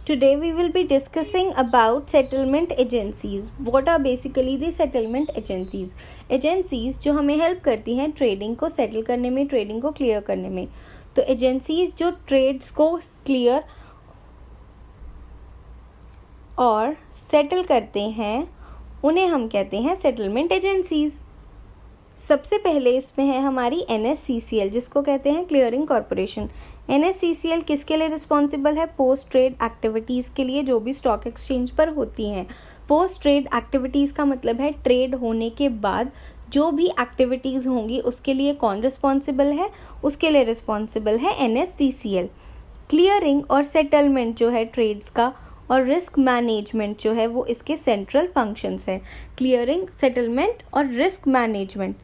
Today we will be discussing about settlement agencies. What are basically the settlement agencies? Agencies जो हमें help करती हैं trading को settle करने में, ट्रेडिंग को क्लियर करने में. तो एजेंसीज जो ट्रेड्स को क्लियर और सेटल करते हैं उन्हें हम कहते हैं सेटलमेंट एजेंसीज. सबसे पहले इसमें है हमारी NSCCL जिसको कहते हैं क्लियरिंग कॉरपोरेशन. NSCCL किसके लिए रिस्पॉन्सिबल है? पोस्ट ट्रेड एक्टिविटीज़ के लिए जो भी स्टॉक एक्सचेंज पर होती हैं. पोस्ट ट्रेड एक्टिविटीज़ का मतलब है ट्रेड होने के बाद जो भी एक्टिविटीज़ होंगी उसके लिए कौन रिस्पॉन्सिबल है? उसके लिए रिस्पॉन्सिबल है NSCCL. क्लियरिंग और सेटलमेंट जो है ट्रेड्स का और रिस्क मैनेजमेंट जो है वो इसके सेंट्रल फंक्शंस है. क्लियरिंग, सेटलमेंट और रिस्क मैनेजमेंट.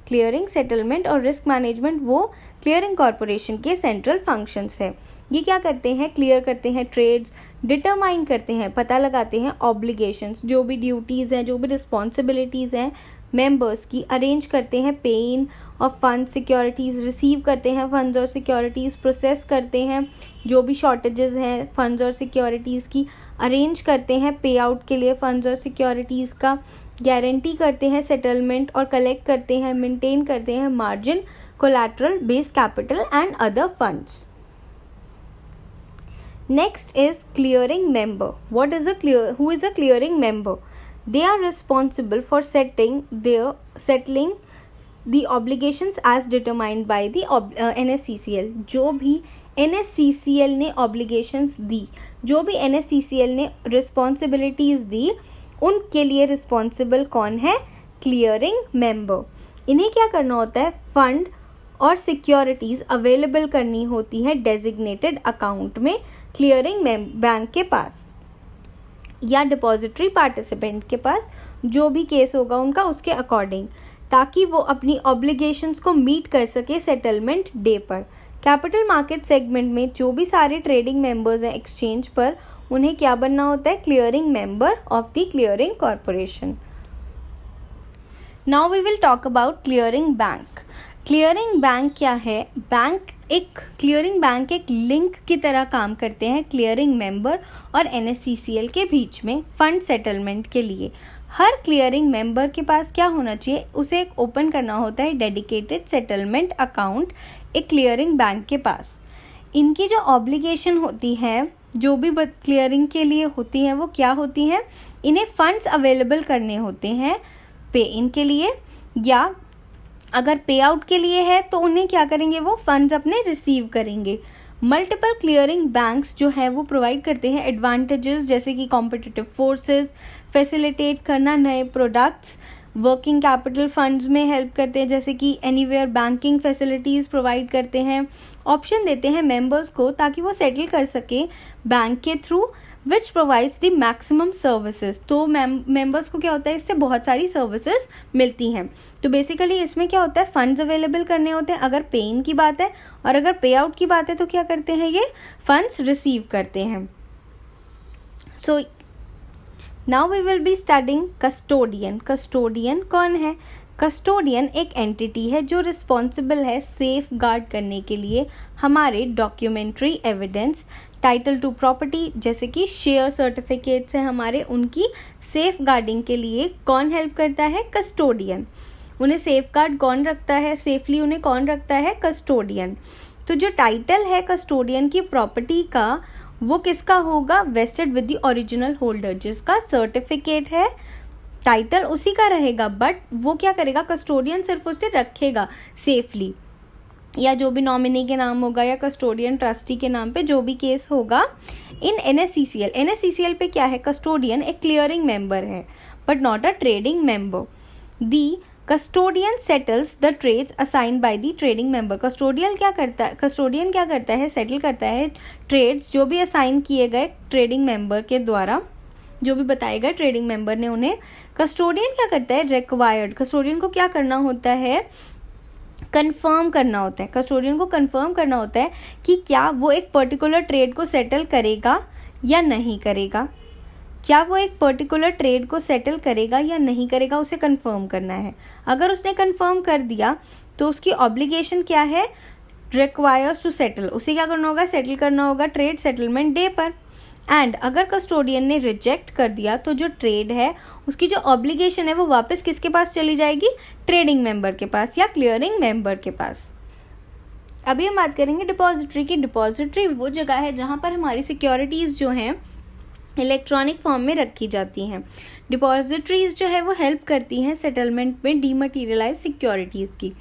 क्लियरिंग, सेटलमेंट और रिस्क मैनेजमेंट वो क्लियरिंग कॉरपोरेशन के सेंट्रल फंक्शंस है. ये क्या करते हैं? क्लियर करते हैं ट्रेड्स, डिटरमाइन करते हैं, पता लगाते हैं ऑब्लिगेशंस, जो भी ड्यूटीज़ हैं, जो भी रिस्पॉन्सिबिलिटीज़ हैं मेंबर्स की, अरेंज करते हैं pay-in of fund securities, receive करते हैं फंड्स और सिक्योरिटीज़, प्रोसेस करते हैं जो भी शॉर्टेजेस हैं फंड्स और सिक्योरिटीज़ की, अरेंज करते हैं पे आउट के लिए फंड्स और सिक्योरिटीज़ का, गारंटी करते हैं सेटलमेंट और कलेक्ट करते हैं, मेंटेन करते हैं margin, collateral, base capital and other funds. Next is clearing member. Who is a clearing member? They are responsible for settling the obligations as determined by the NSCCL. जो भी NSCCL ने obligations दी, जो भी NSCCL ने responsibilities दी, उनके लिए responsible कौन है? Clearing member. इन्हें क्या करना होता है? फंड और सिक्योरिटीज़ अवेलेबल करनी होती है डेजिग्नेटेड अकाउंट में क्लियरिंग बैंक के पास या डिपॉजिटरी पार्टिसिपेंट के पास, जो भी केस होगा उनका उसके अकॉर्डिंग, ताकि वो अपनी ऑब्लिगेशंस को मीट कर सके सेटलमेंट डे पर. कैपिटल मार्केट सेगमेंट में जो भी सारे ट्रेडिंग मेंबर्स हैं एक्सचेंज पर, उन्हें क्या बनना होता है? Clearing member of the clearing corporation. Now we will talk about clearing bank. Clearing bank क्या है? क्लियरिंग बैंक एक लिंक की तरह काम करते हैं क्लियरिंग मेंबर और NSCCL के बीच में फंड सेटलमेंट के लिए. हर क्लियरिंग मेंबर के पास क्या होना चाहिए? उसे एक ओपन करना होता है डेडिकेटेड सेटलमेंट अकाउंट एक क्लियरिंग बैंक के पास. इनकी जो ऑब्लिगेशन होती है, जो भी क्लियरिंग के लिए होती है, वो क्या होती है? इन्हें फंड्स अवेलेबल करने होते हैं पे इन के लिए, या अगर पे आउट के लिए है तो उन्हें क्या करेंगे? वो फंड्स अपने रिसीव करेंगे. मल्टीपल क्लियरिंग बैंक्स जो है वो प्रोवाइड करते हैं एडवांटेजेस जैसे कि कॉम्पिटिटिव फोर्सेस, फैसिलिटेट करना नए प्रोडक्ट्स, वर्किंग कैपिटल फंड्स में हेल्प करते हैं जैसे कि एनीवेयर बैंकिंग फैसिलिटीज़ प्रोवाइड करते हैं, ऑप्शन देते हैं मेंबर्स को ताकि वो सेटल कर सके बैंक के through, which provides the maximum services. तो मेंबर्स को क्या होता है? इससे बहुत सारी सर्विसेज मिलती हैं. तो बेसिकली इसमें क्या होता है? फंड्स अवेलेबल करने होते हैं अगर पे इन की बात है, और अगर पे आउट की बात है तो क्या करते हैं? ये फंड्स रिसीव करते हैं. So now we will be studying custodian. Custodian कौन है? कस्टोडियन एक एंटिटी है जो रिस्पॉन्सिबल है सेफ गार्ड करने के लिए हमारे documentary evidence, title to property जैसे कि शेयर सर्टिफिकेट्स हैं हमारे, उनकी सेफ गार्डिंग के लिए कौन हेल्प करता है? कस्टोडियन. उन्हें सेफ गार्ड कौन रखता है? सेफली उन्हें कौन रखता है? कस्टोडियन. तो जो टाइटल है कस्टोडियन की प्रॉपर्टी का, वो किसका होगा? Wasted with the original holder. जिसका सर्टिफिकेट है टाइटल उसी का रहेगा, बट वो क्या करेगा? कस्टोडियन सिर्फ उसे रखेगा सेफली, या जो भी नॉमिनी के नाम होगा या कस्टोडियन ट्रस्टी के नाम पे जो भी केस होगा. इन NSCCL पे क्या है? कस्टोडियन एक क्लियरिंग मेंबर है but not a trading member. The custodian settles the trades assigned by the trading member. Custodian क्या करता है? सेटल करता है ट्रेड्स जो भी असाइन किए गए ट्रेडिंग मेंबर के द्वारा, जो भी बताए गए ट्रेडिंग मेंबर ने उन्हें. कस्टोडियन क्या करता है? रिक्वायर्ड. कस्टोडियन को क्या करना होता है? कंफर्म करना होता है. कस्टोडियन को कंफर्म करना होता है कि क्या वो एक पर्टिकुलर ट्रेड को सेटल करेगा या नहीं करेगा. क्या वो एक पर्टिकुलर ट्रेड को सेटल करेगा या नहीं करेगा, उसे कंफर्म करना है. अगर उसने कंफर्म कर दिया तो उसकी ऑब्लिगेशन क्या है? Requires to settle. उसे क्या करना होगा? सेटल करना होगा ट्रेड सेटलमेंट डे पर. एंड अगर कस्टोडियन ने रिजेक्ट कर दिया तो जो ट्रेड है उसकी जो ऑब्लिगेशन है वो वापस किसके पास चली जाएगी, ट्रेडिंग मेंबर के पास या क्लियरिंग मेंबर के पास। अभी हम बात करेंगे डिपॉजिटरी की। डिपॉजिटरी वो जगह है जहाँ पर हमारी सिक्योरिटीज़ जो हैं इलेक्ट्रॉनिक फॉर्म में रखी जाती हैं। डिपॉजिटरीज जो है वो हेल्प करती हैं सेटलमेंट में डीमटेरियलाइज सिक्योरिटीज़ की।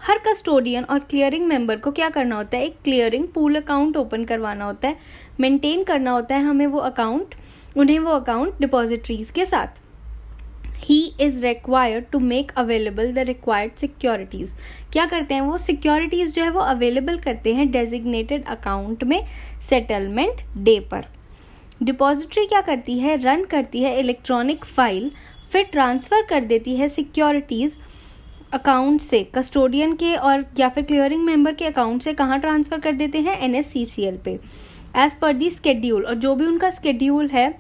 हर कस्टोडियन और क्लियरिंग मेंबर को क्या करना होता है, एक क्लियरिंग पूल अकाउंट ओपन करवाना होता है, मेंटेन करना होता है उन्हें वो अकाउंट डिपॉजिटरीज के साथ। He is required to make available the required securities। क्या करते हैं वो, सिक्योरिटीज़ जो है वो अवेलेबल करते हैं डेजिग्नेटेड अकाउंट में सेटलमेंट डे पर। डिपॉजिटरी क्या करती है, रन करती है इलेक्ट्रॉनिक फाइल, फिर ट्रांसफ़र कर देती है सिक्योरिटीज़ अकाउंट से कस्टोडियन के और या फिर क्लियरिंग मेंबर के अकाउंट से कहाँ ट्रांसफ़र कर देते हैं, NSCCL पे एज़ पर दी स्केड्यूल। और जो भी उनका स्केड्यूल है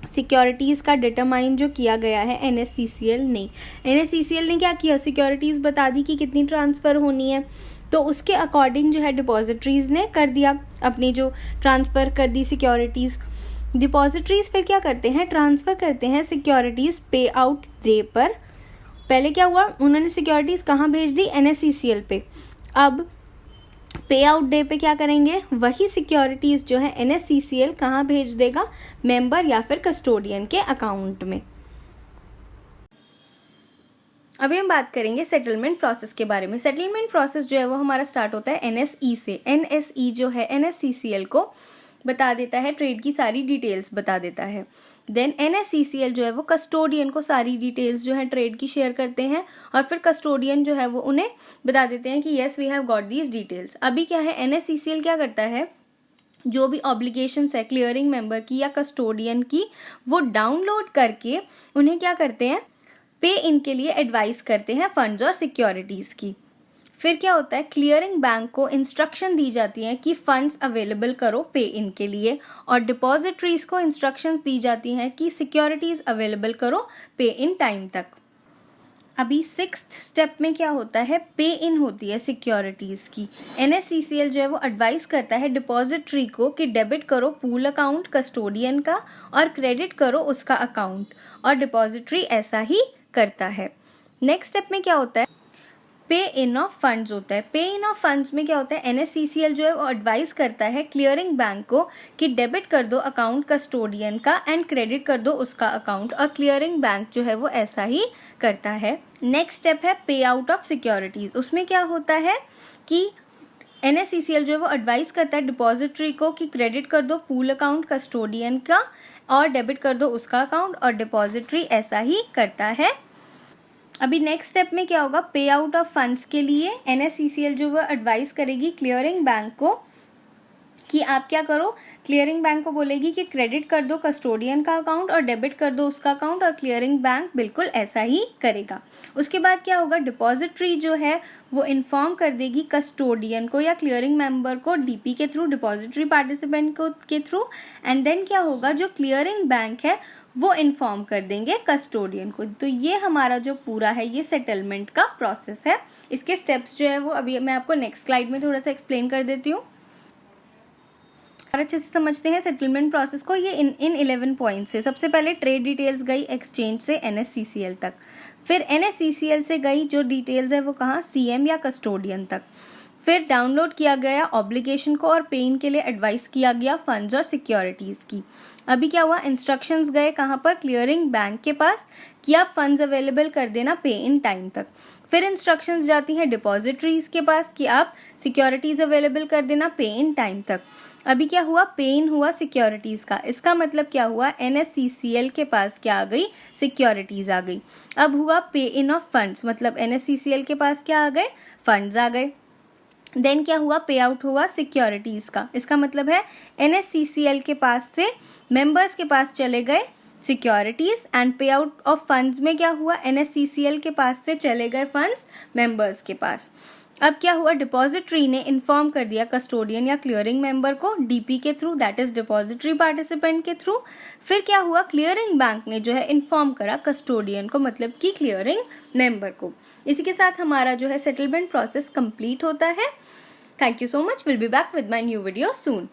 सिक्योरिटीज़ का डिटरमाइन जो किया गया है NSCCL ने क्या किया, सिक्योरिटीज़ बता दी कि कितनी ट्रांसफ़र होनी है, तो उसके अकॉर्डिंग जो है डिपॉजिटरीज़ ने कर दिया अपनी जो ट्रांसफ़र कर दी सिक्योरिटीज़। डिपॉजिटरीज़ फिर क्या करते हैं, ट्रांसफ़र करते हैं सिक्योरिटीज़ पे आउट डे पर। पहले क्या हुआ, उन्होंने सिक्योरिटीज़ कहाँ भेज दी, NSCCL पे। अब पे आउट डे पे क्या करेंगे, वही सिक्योरिटीज़ जो है NSCCL कहाँ भेज देगा, मेंबर या फिर कस्टोडियन के अकाउंट में। अभी हम बात करेंगे सेटलमेंट प्रोसेस के बारे में। सेटलमेंट प्रोसेस जो है वो हमारा स्टार्ट होता है NSE से। NSE जो है NSCCL को बता देता है, ट्रेड की सारी डिटेल्स बता देता है। देन NSCCL जो है वो कस्टोडियन को सारी डिटेल्स जो है ट्रेड की शेयर करते हैं और फिर कस्टोडियन जो है वो उन्हें बता देते हैं कि yes we have got these details. अभी क्या है, NSCCL क्या करता है, जो भी ऑब्लिगेशंस है क्लियरिंग मेंबर की या कस्टोडियन की वो डाउनलोड करके उन्हें क्या करते हैं, पे इन के लिए एडवाइस करते हैं फंड्स और सिक्योरिटीज़ की। फिर क्या होता है, क्लियरिंग बैंक को इंस्ट्रक्शन दी जाती है कि फंड्स अवेलेबल करो पे इन के लिए, और डिपॉजिटरीज को इंस्ट्रक्शंस दी जाती हैं कि सिक्योरिटीज़ अवेलेबल करो पे इन टाइम तक। अभी 6th स्टेप में क्या होता है, पे इन होती है सिक्योरिटीज़ की। NSCCL जो है वो एडवाइस करता है डिपॉजिटरी को कि डेबिट करो पूल अकाउंट कस्टोडियन का और क्रेडिट करो उसका अकाउंट, और डिपॉजिटरी ऐसा ही करता है। नेक्स्ट स्टेप में क्या होता है, पे इन ऑफ फंड्स होता है। पे इन ऑफ फंड्स में क्या होता है, NSCCL जो है वो एडवाइस करता है क्लियरिंग बैंक को कि डेबिट कर दो अकाउंट कस्टोडियन का एंड क्रेडिट कर दो उसका अकाउंट, और क्लियरिंग बैंक जो है वो ऐसा ही करता है। नेक्स्ट स्टेप है पे आउट ऑफ सिक्योरिटीज़। उसमें क्या होता है कि NSCCL जो है वो एडवाइस करता है डिपॉजिटरी को कि क्रेडिट कर दो पूल अकाउंट कस्टोडियन का और डेबिट कर दो उसका अकाउंट, और डिपॉजिटरी ऐसा ही करता है। अभी नेक्स्ट स्टेप में क्या होगा, पे आउट ऑफ फंड्स के लिए NSCCL जो वो एडवाइस करेगी क्लियरिंग बैंक को कि आप क्या करो, क्लियरिंग बैंक को बोलेगी कि क्रेडिट कर दो कस्टोडियन का अकाउंट और डेबिट कर दो उसका अकाउंट, और क्लियरिंग बैंक बिल्कुल ऐसा ही करेगा। उसके बाद क्या होगा, डिपॉजिटरी जो है वो इन्फॉर्म कर देगी कस्टोडियन को या क्लियरिंग मेंबर को DP के थ्रू, डिपॉजिटरी पार्टिसिपेंट को के थ्रू, एंड देन क्या होगा, जो क्लियरिंग बैंक है वो इन्फॉर्म कर देंगे कस्टोडियन को। तो ये हमारा जो पूरा है ये सेटलमेंट का प्रोसेस है। इसके स्टेप्स जो है वो अभी मैं आपको नेक्स्ट स्लाइड में थोड़ा सा एक्सप्लेन कर देती हूँ और अच्छे से समझते हैं सेटलमेंट प्रोसेस को। ये इन 11 पॉइंट्स है। सबसे पहले ट्रेड डिटेल्स गई एक्सचेंज से NSCCL तक, फिर NSCCL से गई जो डिटेल्स है वो कहाँ, CM या कस्टोडियन तक, फिर डाउनलोड किया गया ऑब्लिगेशन को और पे इन के लिए एडवाइस किया गया फंड्स और सिक्योरिटीज़ की। अभी क्या हुआ, इंस्ट्रक्शंस गए कहाँ पर, क्लियरिंग बैंक के पास कि आप फंड्स अवेलेबल कर देना पे इन टाइम तक। फिर इंस्ट्रक्शंस जाती हैं डिपॉजिटरीज के पास कि आप सिक्योरिटीज़ अवेलेबल कर देना पे इन टाइम तक। अभी क्या हुआ, पे इन हुआ सिक्योरिटीज़ का। इसका मतलब क्या हुआ, NSCCL के पास क्या आ गई, सिक्योरिटीज़ आ गई। अब हुआ पे इन ऑफ फंड्स, मतलब NSCCL के पास क्या आ गए, फंड्स आ गए। देन क्या हुआ, पे आउट हुआ सिक्योरिटीज़ का। इसका मतलब है NSCCL के पास से मेंबर्स के पास चले गए सिक्योरिटीज़, एंड पे आउट ऑफ फंड्स में क्या हुआ, NSCCL के पास से चले गए फंड्स मेंबर्स के पास। अब क्या हुआ, डिपॉजिटरी ने इन्फॉर्म कर दिया कस्टोडियन या क्लियरिंग मेंबर को DP के through, that is depository participant के थ्रू। फिर क्या हुआ, क्लियरिंग बैंक ने जो है इन्फॉर्म करा कस्टोडियन को, मतलब कि क्लियरिंग मेंबर को। इसी के साथ हमारा जो है सेटलमेंट प्रोसेस कंप्लीट होता है। Thank you so much, will be back with my new video soon.